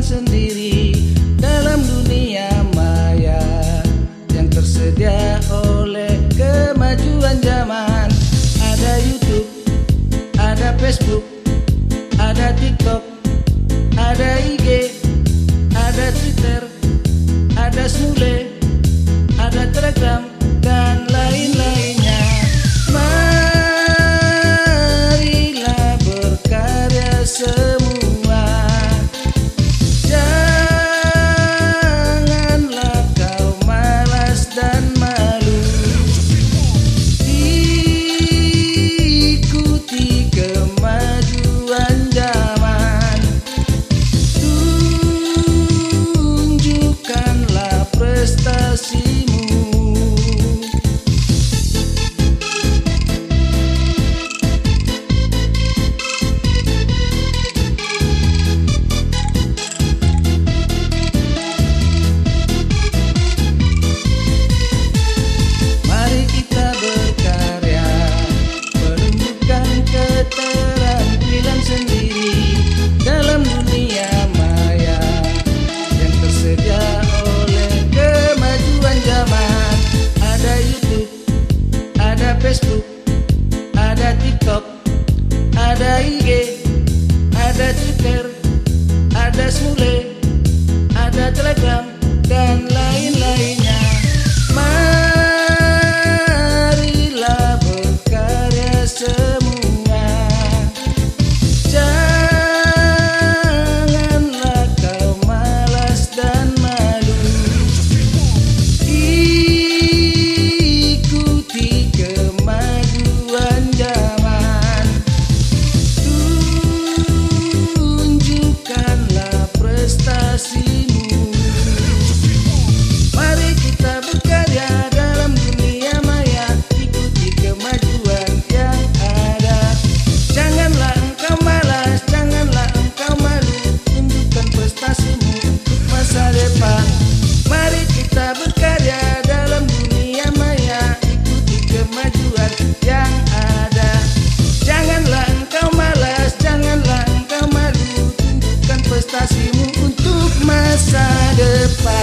Sendiri dalam dunia maya yang tersedia oleh kemajuan zaman. Ada YouTube, ada Facebook, ada TikTok, ada IG, ada Twitter, ada Smule, ada Telegram, dan lain-lainnya. Marilah berkarya semua. Keterampilan sendiri dalam dunia maya yang tersedia oleh kemajuan zaman. Ada YouTube, ada Facebook, ada TikTok, ada IG, ada Twitter, ada Smule, ada Telegram, dan lain-lainnya. Marilah berkarya semua. Mari kita berkarya dalam dunia maya, ikuti kemajuan yang ada. Janganlah engkau malas, janganlah engkau malu, tunjukkan prestasimu untuk masa depan. Mari kita berkarya dalam dunia maya, ikuti kemajuan yang ada. Janganlah engkau malas, janganlah engkau malu, tunjukkan prestasimu untuk masa depan.